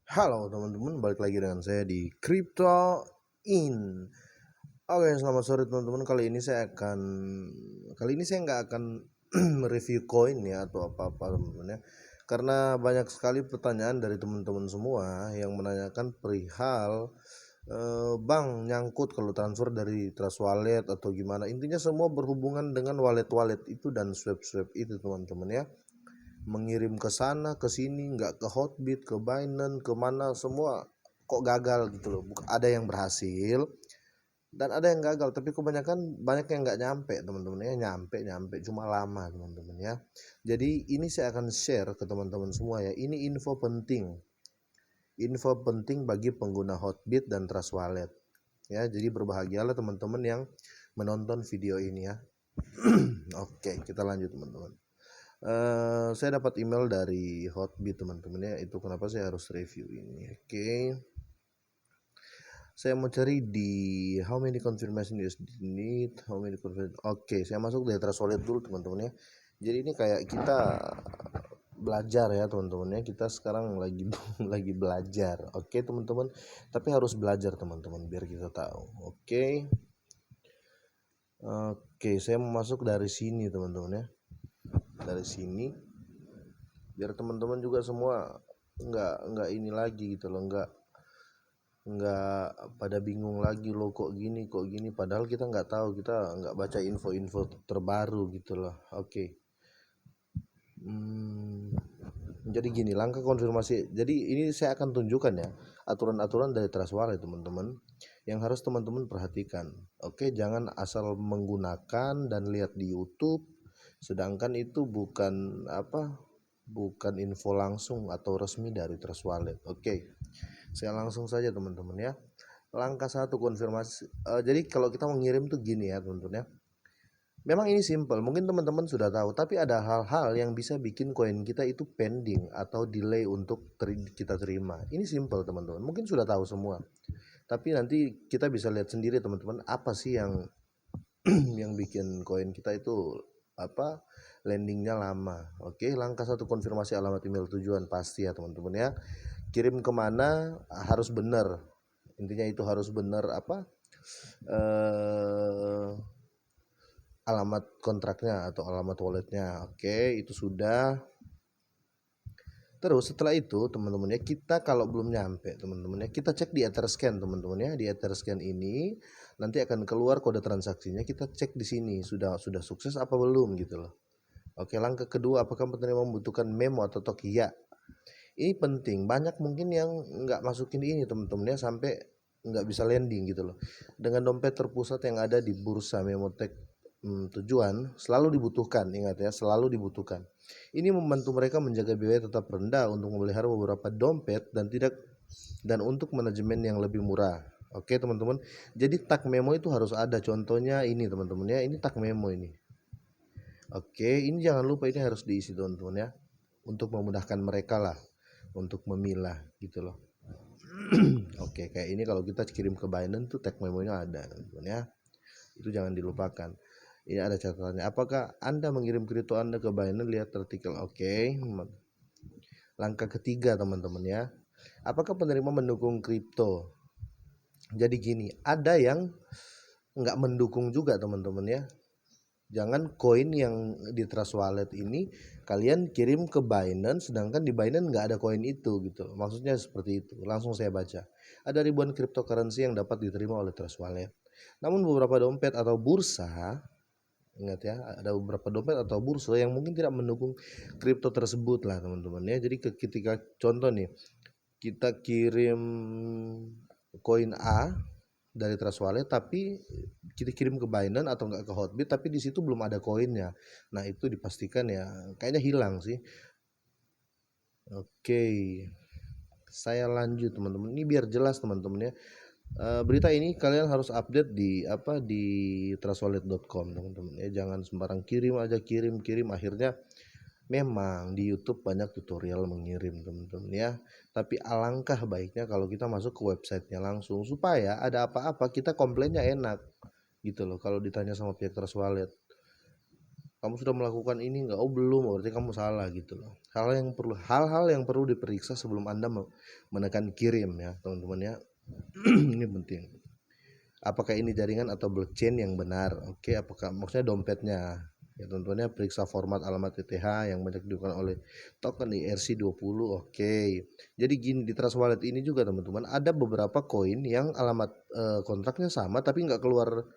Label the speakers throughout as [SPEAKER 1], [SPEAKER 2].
[SPEAKER 1] Halo teman-teman, balik lagi dengan saya di Crypto In. Oke, selamat sore teman-teman. Kali ini saya nggak akan mereview koin ya atau apa-apa teman-teman ya. Karena banyak sekali pertanyaan dari teman-teman semua yang menanyakan perihal bank nyangkut kalau transfer dari Trust Wallet atau gimana. Intinya semua berhubungan dengan wallet-wallet itu dan swap-swap itu teman-teman ya, mengirim ke sana ke sini, nggak ke Hotbit, ke Binance, ke mana semua kok gagal gitu loh. Ada yang berhasil dan ada yang gagal, tapi kebanyakan banyak yang nggak nyampe teman-teman ya. Nyampe cuma lama teman-teman ya. Jadi ini saya akan share ke teman-teman semua ya, ini info penting bagi pengguna Hotbit dan Trust Wallet ya. Jadi berbahagialah teman-teman yang menonton video ini ya. Oke, kita lanjut teman-teman. Saya dapat email dari Hotbit teman-teman ya, itu kenapa saya harus review ini. Oke, saya mau cari di how many confirmation USD need, how many confirmation. Oke, saya masuk di Trust Wallet dulu teman-teman ya. Jadi ini kayak kita belajar ya teman-teman ya, kita sekarang lagi lagi belajar. Oke teman-teman, tapi harus belajar teman-teman biar kita tahu. Oke, saya mau masuk dari sini teman-teman ya, dari sini biar teman-teman juga semua nggak ini lagi gitu loh, nggak pada bingung lagi loh, kok gini padahal kita nggak tahu, kita nggak baca info-info terbaru gitu loh. Oke. Jadi gini langkah konfirmasi, jadi ini saya akan tunjukkan ya aturan-aturan dari Trust Wallet teman-teman yang harus teman-teman perhatikan. Oke, jangan asal menggunakan dan lihat di YouTube sedangkan itu bukan info langsung atau resmi dari Trust Wallet. Oke, saya langsung saja teman-teman ya. Langkah satu konfirmasi. Jadi kalau kita mengirim tuh gini ya teman-teman ya. Memang ini simple, mungkin teman-teman sudah tahu, tapi ada hal-hal yang bisa bikin koin kita itu pending atau delay untuk kita terima. Ini simple teman-teman, mungkin sudah tahu semua. Tapi nanti kita bisa lihat sendiri teman-teman, apa sih yang yang bikin koin kita itu landingnya lama. Oke, langkah satu konfirmasi alamat email tujuan pasti ya teman-teman ya. Kirim kemana harus benar, intinya itu harus benar eh, alamat kontraknya atau alamat walletnya. Oke, itu sudah. Terus setelah itu teman-teman ya, kita kalau belum nyampe teman-teman ya, kita cek di Etherscan teman-teman ya. Di Etherscan ini nanti akan keluar kode transaksinya, kita cek di sini sudah sukses apa belum gitu loh. Oke, langkah kedua, apakah penerima membutuhkan memo atau toki? Ya, ini penting. Banyak mungkin yang nggak masukin ini teman-teman ya, sampai nggak bisa landing gitu loh. Dengan dompet terpusat yang ada di bursa Memotek tujuan selalu dibutuhkan, ingat ya, selalu dibutuhkan. Ini membantu mereka menjaga biaya tetap rendah untuk memelihara beberapa dompet dan untuk manajemen yang lebih murah. Oke teman-teman, jadi tag memo itu harus ada. Contohnya ini teman-teman ya, ini tag memo ini. Oke, ini jangan lupa, ini harus diisi teman-teman ya, untuk memudahkan mereka lah untuk memilah gitu loh. Oke, kayak ini kalau kita kirim ke Binance tuh tag memonya ada teman-teman ya, itu jangan dilupakan. Ini ada catatannya, apakah Anda mengirim kripto Anda ke Binance, lihat artikel. Oke, langkah ketiga teman-teman ya, apakah penerima mendukung kripto? Jadi gini, ada yang nggak mendukung juga teman-teman ya. Jangan koin yang di Trust Wallet ini kalian kirim ke Binance, sedangkan di Binance nggak ada koin itu gitu. Maksudnya seperti itu. Langsung saya baca. Ada ribuan cryptocurrency yang dapat diterima oleh Trust Wallet. Namun beberapa dompet atau bursa, ingat ya, ada beberapa dompet atau bursa yang mungkin tidak mendukung kripto tersebut lah teman-teman ya. Jadi ketika contoh nih, kita kirim koin A dari Trust Wallet tapi kita kirim ke Binance atau enggak ke Hotbit tapi di situ belum ada koinnya. Nah, itu dipastikan ya kayaknya hilang sih. Oke. Saya lanjut teman-teman. Ini biar jelas teman-teman ya. Berita ini kalian harus update di trustwallet.com teman-teman ya. Jangan sembarang kirim aja, kirim akhirnya memang di YouTube banyak tutorial mengirim teman-teman ya. Tapi alangkah baiknya kalau kita masuk ke websitenya langsung supaya ada apa-apa kita komplainnya enak gitu loh kalau ditanya sama pihak Trust Wallet. kamu sudah melakukan ini enggak? Oh belum, oh, berarti kamu salah gitu loh. Hal-hal yang perlu diperiksa sebelum Anda menekan kirim ya teman-teman ya. Ini penting. Apakah ini jaringan atau blockchain yang benar? Oke, apakah maksudnya dompetnya? Ya teman-teman ya, periksa format alamat ETH yang banyak digunakan oleh token ERC20. Oke. Jadi gini, di Trust Wallet ini juga teman-teman ada beberapa koin yang alamat kontraknya sama tapi nggak keluar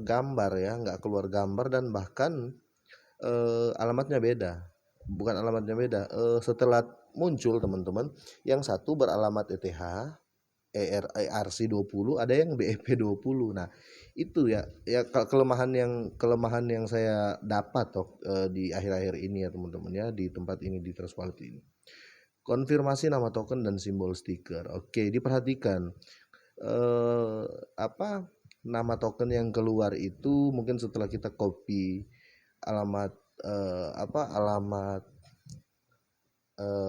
[SPEAKER 1] gambar ya, nggak keluar gambar dan bahkan alamatnya beda. Bukan alamatnya beda. Setelah muncul teman-teman, yang satu beralamat ETH ERC20, ada yang BEP20. Nah, itu ya kelemahan yang saya dapat di akhir-akhir ini ya teman-teman ya, di tempat ini, di Trust Wallet ini. Konfirmasi nama token dan simbol stiker. Oke, diperhatikan apa nama token yang keluar itu mungkin setelah kita copy alamat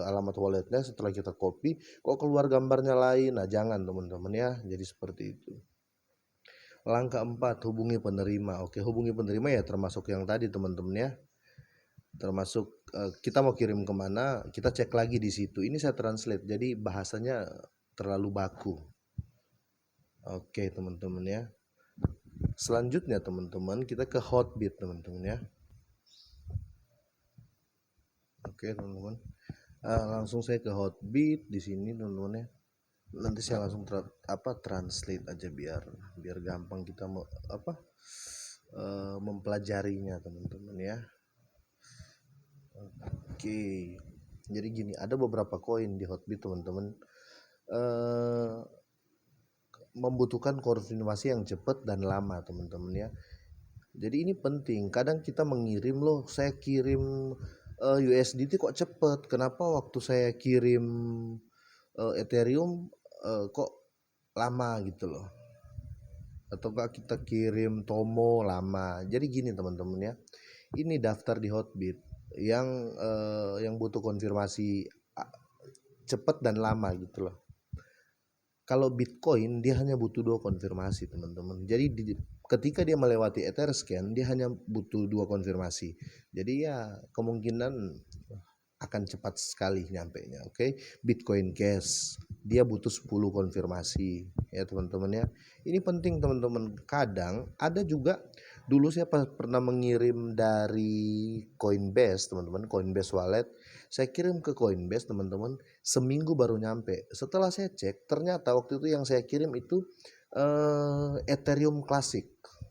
[SPEAKER 1] alamat walletnya, setelah kita copy kok keluar gambarnya lain. Nah jangan teman-teman ya, jadi seperti itu. Langkah 4, hubungi penerima. Oke, hubungi penerima ya termasuk yang tadi teman-teman ya, termasuk kita mau kirim kemana, kita cek lagi di situ. Ini saya translate jadi bahasanya terlalu baku. Oke teman-teman ya, selanjutnya teman-teman kita ke Hotbit teman-teman ya. Oke teman-teman, langsung saya ke Hotbit di sini teman-teman ya. Nanti saya langsung translate aja biar gampang kita mempelajarinya teman-teman ya. Oke, jadi gini, ada beberapa koin di Hotbit teman-teman, membutuhkan konfirmasi yang cepat dan lama teman-teman ya. Jadi ini penting, kadang kita mengirim loh, saya kirim USDT kok cepet, kenapa waktu saya kirim Ethereum kok lama gitu loh, ataukah kita kirim Tomo lama. Jadi gini teman-teman ya, ini daftar di Hotbit yang butuh konfirmasi cepat dan lama gitu loh. Kalau Bitcoin dia hanya butuh 2 konfirmasi teman-teman. Jadi ketika dia melewati Etherscan dia hanya butuh 2 konfirmasi. Jadi ya kemungkinan akan cepat sekali nyampenya. Oke. Bitcoin Cash dia butuh 10 konfirmasi ya teman-teman ya. Ini penting teman-teman. Kadang ada juga, dulu saya pernah mengirim dari Coinbase teman-teman, Coinbase Wallet. Saya kirim ke Coinbase teman-teman, seminggu baru nyampe. Setelah saya cek ternyata waktu itu yang saya kirim itu Ethereum Classic.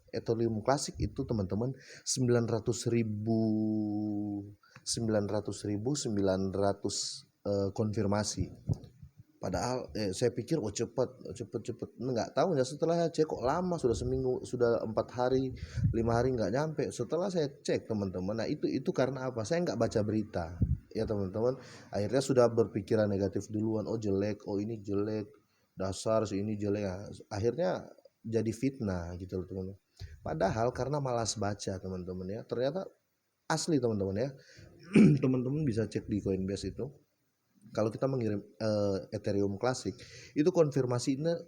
[SPEAKER 1] Ethereum Classic itu teman-teman 900.900 konfirmasi. Padahal saya pikir cepet, nggak tahu ya setelah saya cek kok lama, sudah seminggu, sudah 4 hari 5 hari nggak nyampe. Setelah saya cek teman-teman, nah itu karena apa, saya nggak baca berita ya teman-teman. Akhirnya sudah berpikiran negatif duluan, oh jelek, oh ini jelek, dasar ini jelek. Nah, akhirnya jadi fitnah gitu loh teman-teman. Padahal karena malas baca teman-teman ya, ternyata asli teman-teman ya. Teman-teman bisa cek di Coinbase itu. Kalau kita mengirim Ethereum Classic itu konfirmasinya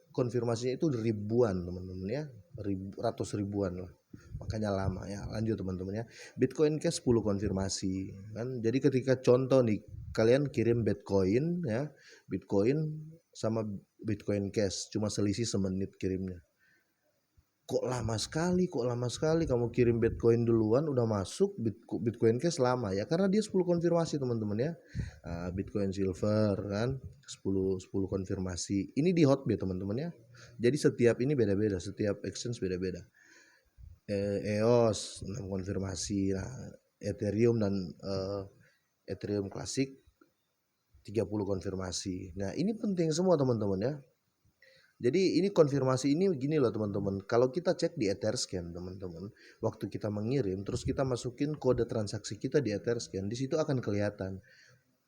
[SPEAKER 1] itu ribuan teman-teman ya, ratus ribuan lah, makanya lama ya. Lanjut teman-teman ya, Bitcoin Cash 10 konfirmasi kan. Jadi ketika contoh nih, kalian kirim Bitcoin ya, Bitcoin sama Bitcoin Cash cuma selisih semenit kirimnya. Kok lama sekali kamu kirim Bitcoin duluan udah masuk, Bitcoin Cash lama ya, karena dia 10 konfirmasi teman-teman ya. Bitcoin Silver kan 10 konfirmasi. Ini di Hotbit teman-teman ya. Jadi setiap ini beda-beda, setiap exchange beda-beda. EOS 6 konfirmasi. Nah, Ethereum dan Ethereum Classic 30 konfirmasi. Nah, ini penting semua teman-teman ya. Jadi ini konfirmasi ini gini loh teman-teman. Kalau kita cek di Etherscan teman-teman, waktu kita mengirim terus kita masukin kode transaksi kita di Etherscan, di situ akan kelihatan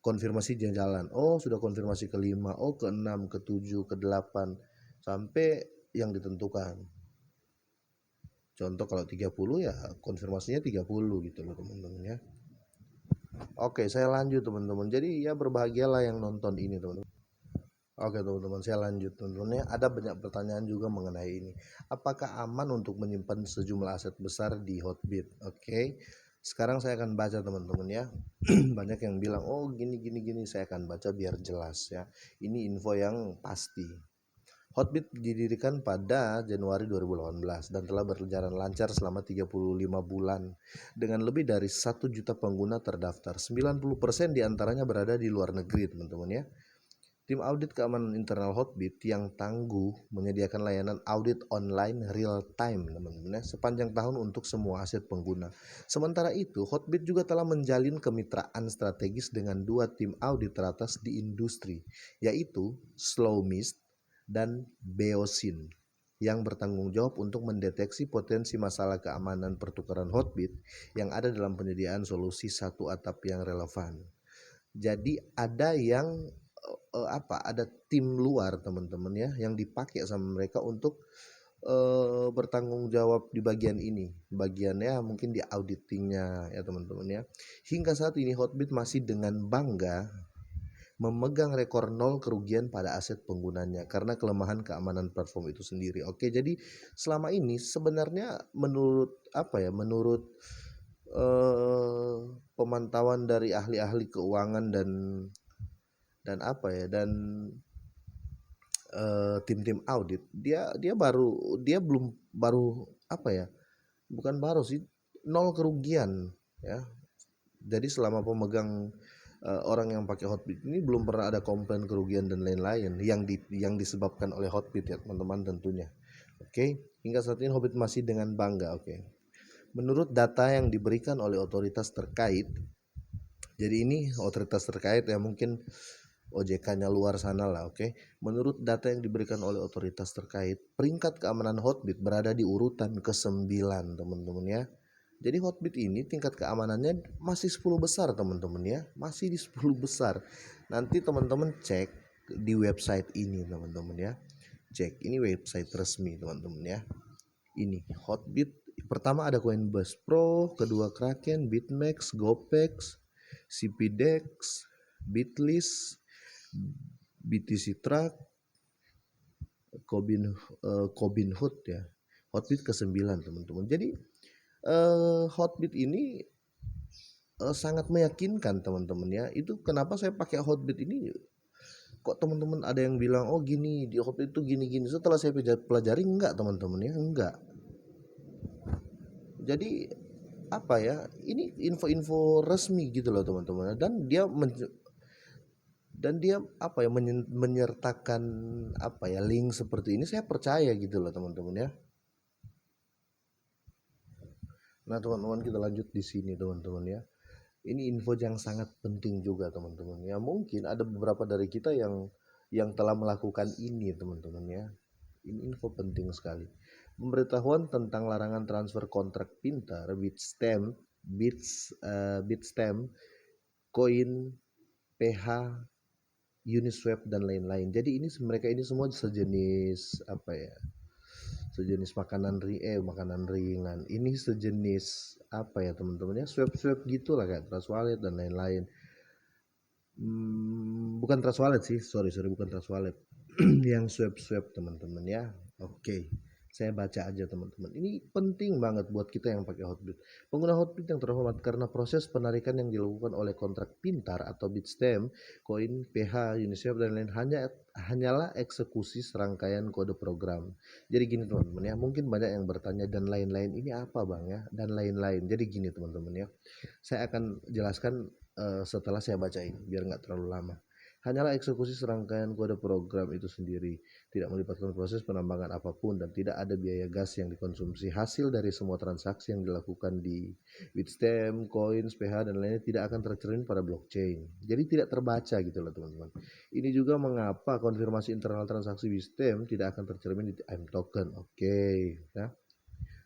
[SPEAKER 1] konfirmasi jalan. Oh, sudah konfirmasi ke-5, oh ke-6, ke-7, ke-8 sampai yang ditentukan. Contoh kalau 30 ya konfirmasinya 30 gitu loh teman-teman ya. Oke, saya lanjut teman-teman. Jadi ya berbahagialah yang nonton ini teman-teman. Oke teman-teman, saya lanjut teman-teman ya. Ada banyak pertanyaan juga mengenai ini. Apakah aman untuk menyimpan sejumlah aset besar di Hotbit? Oke. Sekarang saya akan baca teman-teman ya. Banyak yang bilang, "Oh, gini gini gini." Saya akan baca biar jelas ya. Ini info yang pasti. Hotbit didirikan pada Januari 2018 dan telah berjalan lancar selama 35 bulan dengan lebih dari 1 juta pengguna terdaftar. 90% diantaranya berada di luar negeri teman-teman ya. Tim audit keamanan internal Hotbit yang tangguh menyediakan layanan audit online real time teman-teman ya, sepanjang tahun untuk semua aset pengguna. Sementara itu, Hotbit juga telah menjalin kemitraan strategis dengan dua tim audit teratas di industri, yaitu Slowmist dan Beosin, yang bertanggung jawab untuk mendeteksi potensi masalah keamanan pertukaran Hotbit yang ada dalam penyediaan solusi satu atap yang relevan. Jadi ada yang ada tim luar teman-teman ya yang dipakai sama mereka untuk bertanggung jawab di bagian ini, bagiannya mungkin di auditingnya ya teman-teman ya. Hingga saat ini Hotbit masih dengan bangga memegang rekor nol kerugian pada aset penggunanya karena kelemahan keamanan platform itu sendiri. Oke, jadi selama ini sebenarnya menurut pemantauan dari ahli-ahli keuangan dan apa ya dan tim-tim audit, dia belum baru apa ya bukan baru sih, nol kerugian ya. Jadi selama pemegang orang yang pakai Hotbit ini belum pernah ada komplain kerugian dan lain-lain yang disebabkan oleh Hotbit ya teman-teman tentunya. Oke, hingga saat ini Hotbit masih dengan bangga. Oke, menurut data yang diberikan oleh otoritas terkait, jadi ini otoritas terkait ya, mungkin OJK-nya luar sana lah, oke. Menurut data yang diberikan oleh otoritas terkait, peringkat keamanan Hotbit berada di urutan ke-9, teman-teman ya. Jadi Hotbit ini tingkat keamanannya masih 10 besar, teman-teman ya. Masih di 10 besar. Nanti teman-teman cek di website ini, teman-teman ya. Cek, ini website resmi, teman-teman ya. Ini Hotbit, pertama ada Coinbase Pro, kedua Kraken, BitMEX, GoPex, CPDEX, Bitlist, BTC Truck, Robinhood ya. Hotbit ke-9 teman-teman. Jadi Hotbit ini sangat meyakinkan teman-teman ya. Itu kenapa saya pakai Hotbit ini. Kok teman-teman ada yang bilang, oh gini di Hotbit itu gini-gini. Setelah saya pelajari, enggak teman-teman ya, enggak. Jadi apa ya, ini info-info resmi gitu loh teman-teman. Dan dia menyertakan link seperti ini, saya percaya gitu loh teman-teman ya. Nah teman-teman, kita lanjut di sini teman-teman ya. Ini info yang sangat penting juga teman-teman ya. Mungkin ada beberapa dari kita yang telah melakukan ini teman-teman ya. Ini info penting sekali. Pemberitahuan tentang larangan transfer kontrak pintar, Bitstamp, Coin, PH, Uniswap dan lain-lain. Jadi mereka ini semua sejenis sejenis makanan ringan. Ini sejenis teman-teman ya, swap gitulah kayak Trust Wallet dan lain-lain. Bukan Trust Wallet sih, sorry bukan Trust Wallet. Yang swap teman-teman ya. Oke. Saya baca aja teman-teman. Ini penting banget buat kita yang pakai Hotbit. Pengguna Hotbit yang terhormat, karena proses penarikan yang dilakukan oleh kontrak pintar atau Bitstamp, Coin, PH, Uniswap dan lain hanyalah eksekusi serangkaian kode program. Jadi gini teman-teman ya, mungkin banyak yang bertanya dan lain-lain ini apa bang ya, dan lain-lain. Jadi gini teman-teman ya, saya akan jelaskan setelah saya baca ini biar nggak terlalu lama. Hanyalah eksekusi serangkaian kode program itu sendiri, tidak melibatkan proses penambangan apapun dan tidak ada biaya gas yang dikonsumsi. Hasil dari semua transaksi yang dilakukan di Bitstamp, Coins, PH dan lainnya tidak akan tercermin pada blockchain. Jadi tidak terbaca gitu loh teman-teman. Ini juga mengapa konfirmasi internal transaksi Bitstamp tidak akan tercermin di IM token. Oke, ya.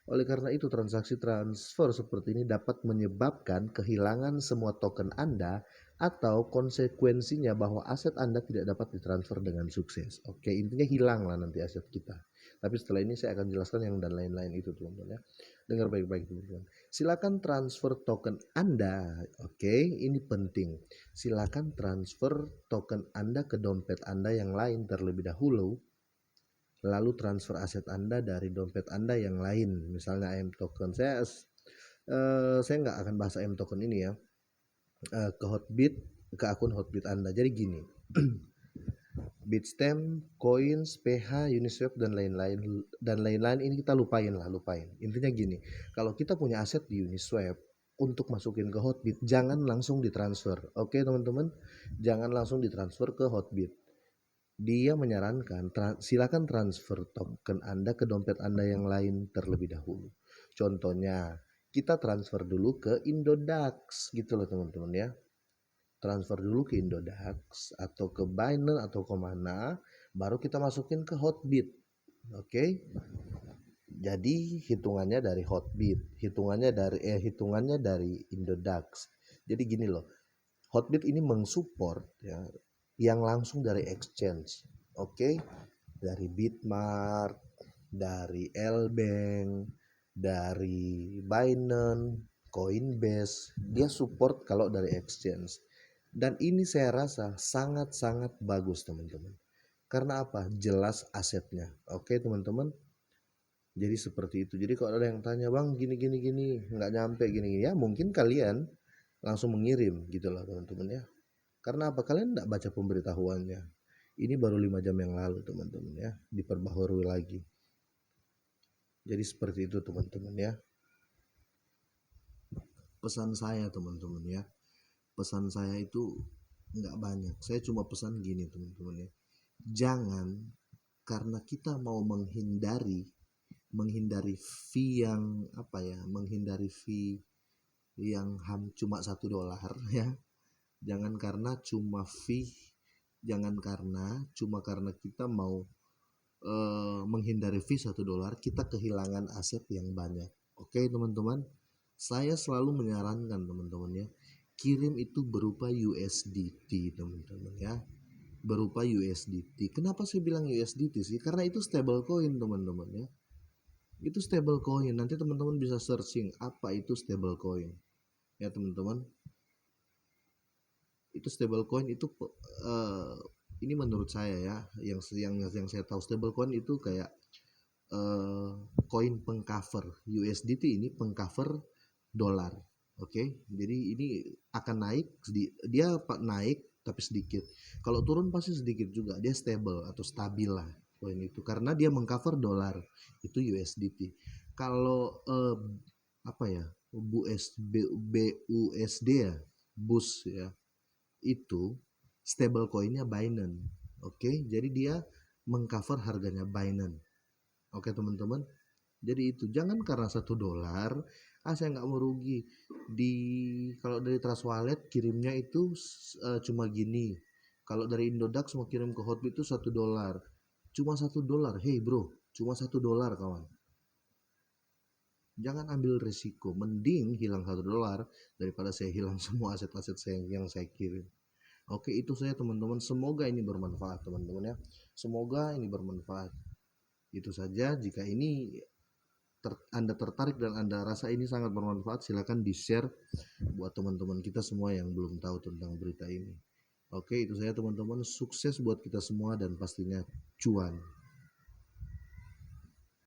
[SPEAKER 1] Oleh karena itu, transaksi transfer seperti ini dapat menyebabkan kehilangan semua token Anda atau konsekuensinya bahwa aset Anda tidak dapat ditransfer dengan sukses. Oke, intinya hilang lah nanti aset kita. Tapi setelah ini saya akan jelaskan yang dan lain-lain itu teman-teman ya. Dengar baik-baik teman-teman. Silakan transfer token Anda. Oke, ini penting. Silakan transfer token Anda ke dompet Anda yang lain terlebih dahulu. Lalu transfer aset Anda dari dompet Anda yang lain. Misalnya AM token. Saya nggak akan bahas AM token ini ya. Ke Hotbit, ke akun Hotbit Anda. Jadi gini. Bitstamp, Coins, PH, Uniswap dan lain-lain ini kita lupain. Intinya gini, kalau kita punya aset di Uniswap untuk masukin ke Hotbit jangan langsung ditransfer. Oke, teman-teman, jangan langsung ditransfer ke Hotbit. Dia menyarankan silakan transfer token Anda ke dompet Anda yang lain terlebih dahulu. Contohnya, kita transfer dulu ke Indodax gitu loh teman-teman ya. Transfer dulu ke Indodax atau ke Binance atau ke mana, baru kita masukin ke Hotbit. Oke. Jadi hitungannya dari Hotbit, hitungannya dari Indodax. Jadi gini loh. Hotbit ini mensupport ya yang langsung dari exchange. Oke. Dari Bitmart, dari Lbank, dari Binance, Coinbase, dia support kalau dari exchange. Dan ini saya rasa sangat-sangat bagus teman-teman. Karena apa? Jelas asetnya. Oke teman-teman. Jadi seperti itu. Jadi kalau ada yang tanya bang gini, nggak nyampe gini, ya mungkin kalian langsung mengirim gitu loh teman-teman ya. Karena apa? Kalian nggak baca pemberitahuannya. Ini baru 5 jam yang lalu teman-teman ya. Diperbaharui lagi. Jadi seperti itu teman-teman ya. Pesan saya teman-teman ya. Pesan saya itu nggak banyak. Saya cuma pesan gini teman-teman ya. Jangan karena kita mau menghindari fee yang menghindari fee yang cuma $1 ya. Cuma karena kita mau menghindari fee $1, kita kehilangan aset yang banyak. Oke teman-teman, saya selalu menyarankan teman-teman ya, kirim itu berupa USDT teman-teman ya, berupa USDT. Kenapa saya bilang USDT sih? Karena itu stable coin teman-teman ya. Itu stable coin. Nanti teman-teman bisa searching apa itu stable coin. Ya teman-teman. Itu stable coin itu ini menurut saya ya, yang saya tahu stable coin itu kayak koin pengcover. USDT ini pengcover dolar. Oke. Jadi ini akan naik, dia naik tapi sedikit. Kalau turun pasti sedikit juga. Dia stable atau stabil lah koin itu karena dia mengcover dolar. Itu USDT. Kalau BUSD ya, BUS ya. Itu stable coinnya Binance. Oke, jadi dia mengcover harganya Binance. Oke teman-teman. Jadi itu jangan karena $1, saya nggak mau rugi. Kalau dari Trust Wallet kirimnya itu cuma gini. Kalau dari Indodax mau kirim ke Hotbit itu $1. Cuma $1. Hey bro, cuma $1 kawan. Jangan ambil risiko. Mending hilang $1 daripada saya hilang semua aset-aset saya yang saya kirim. Oke, itu saya teman-teman. Semoga ini bermanfaat teman-teman ya. Semoga ini bermanfaat. Itu saja. Jika ini Anda tertarik dan Anda rasa ini sangat bermanfaat, silakan di-share buat teman-teman kita semua yang belum tahu tentang berita ini. Oke, itu saya teman-teman. Sukses buat kita semua dan pastinya cuan.